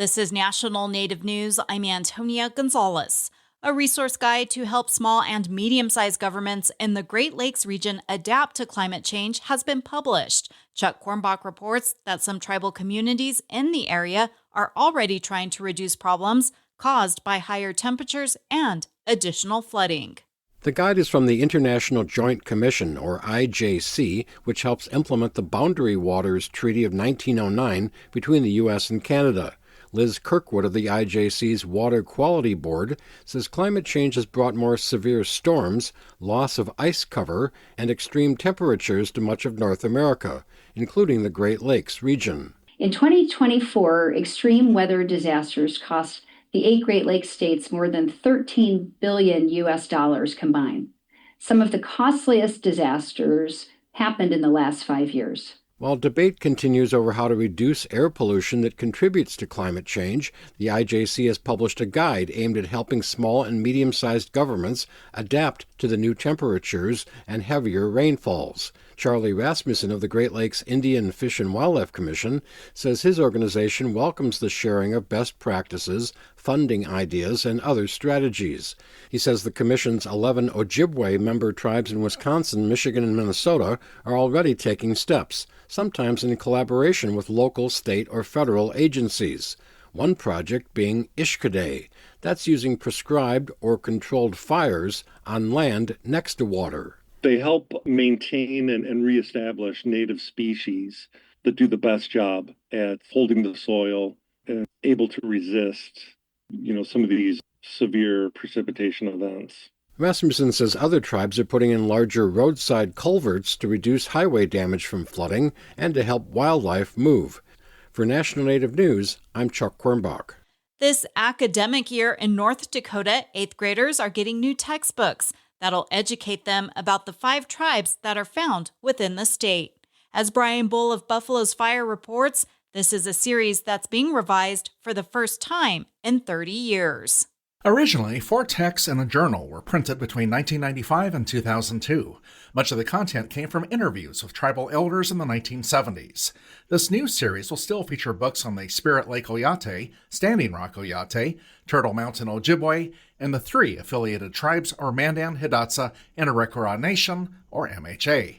This is National Native News. I'm Antonia Gonzalez. A resource guide to help small and medium-sized governments in the Great Lakes region adapt to climate change has been published. Chuck Quirmbach reports that some tribal communities in the area are already trying to reduce problems caused by higher temperatures and additional flooding. The guide is from the International Joint Commission, or IJC, which helps implement the Boundary Waters Treaty of 1909 between the U.S. and Canada. Liz Kirkwood of the IJC's Water Quality Board says climate change has brought more severe storms, loss of ice cover, and extreme temperatures to much of North America, including the Great Lakes region. In 2024, extreme weather disasters cost the 8 Great Lakes states more than $13 billion combined. Some of the costliest disasters happened in the last 5 years. While debate continues over how to reduce air pollution that contributes to climate change, the IJC has published a guide aimed at helping small and medium-sized governments adapt to the new temperatures and heavier rainfalls. Charlie Rasmussen of the Great Lakes Indian Fish and Wildlife Commission says his organization welcomes the sharing of best practices, funding ideas, and other strategies. He says the Commission's 11 Ojibwe member tribes in Wisconsin, Michigan, and Minnesota are already taking steps, sometimes in collaboration with local, state, or federal agencies. One project being Ishkadeh. That's using prescribed or controlled fires on land next to water. They help maintain and reestablish native species that do the best job at holding the soil and able to resist, some of these severe precipitation events. Rasmussen says other tribes are putting in larger roadside culverts to reduce highway damage from flooding and to help wildlife move. For National Native News, I'm Chuck Quirmbach. This academic year in North Dakota, 8th graders are getting new textbooks that'll educate them about the 5 tribes that are found within the state. As Brian Bull of Buffalo's Fire reports, this is a series that's being revised for the first time in 30 years. Originally, 4 texts and a journal were printed between 1995 and 2002. Much of the content came from interviews with tribal elders in the 1970s. This new series will still feature books on the Spirit Lake Oyate, Standing Rock Oyate, Turtle Mountain Ojibwe, and the 3 affiliated tribes, or Mandan, Hidatsa, and Arikara Nation, or MHA.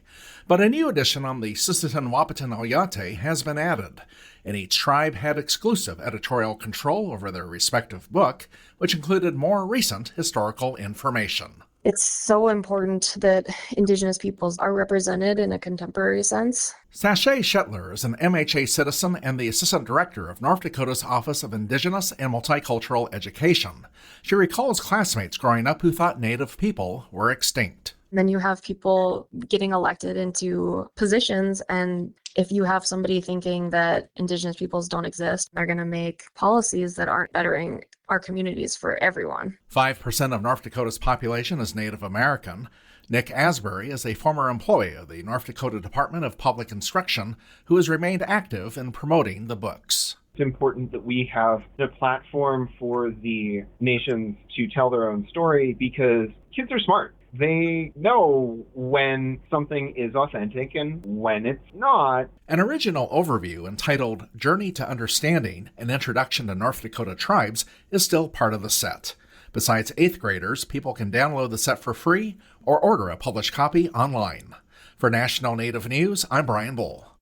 But a new edition on the Sisseton Wahpeton Oyate has been added, and each tribe had exclusive editorial control over their respective book, which included more recent historical information. It's so important that Indigenous peoples are represented in a contemporary sense. Sashay Shetler is an MHA citizen and the Assistant Director of North Dakota's Office of Indigenous and Multicultural Education. She recalls classmates growing up who thought Native people were extinct. Then you have people getting elected into positions, and if you have somebody thinking that Indigenous peoples don't exist, they're going to make policies that aren't bettering our communities for everyone. 5% of North Dakota's population is Native American. Nick Asbury is a former employee of the North Dakota Department of Public Instruction who has remained active in promoting the books. It's important that we have the platform for the nations to tell their own story because kids are smart. They know when something is authentic and when it's not. An original overview entitled Journey to Understanding, an Introduction to North Dakota Tribes is still part of the set. Besides 8th graders, people can download the set for free or order a published copy online. For National Native News, I'm Brian Bull.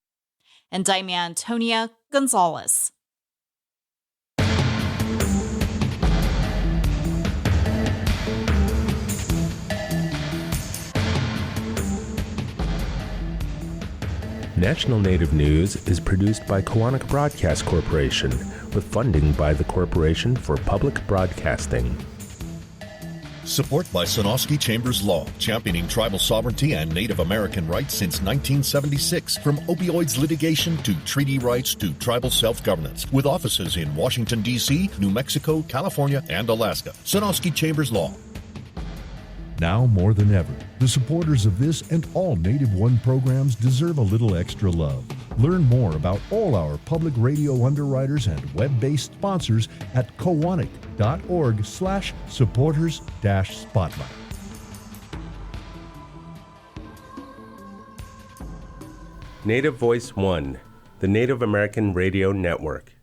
And I'm Antonia Gonzalez. National Native News is produced by Koahnic Broadcast Corporation with funding by the Corporation for Public Broadcasting. Support by Sonosky Chambers Law, championing tribal sovereignty and Native American rights since 1976. From opioids litigation to treaty rights to tribal self-governance. With offices in Washington, D.C., New Mexico, California, and Alaska. Sonosky Chambers Law. Now more than ever, the supporters of this and all Native One programs deserve a little extra love. Learn more about all our public radio underwriters and web-based sponsors at koahnic.org/supporters-spotlight. Native Voice One, the Native American Radio Network.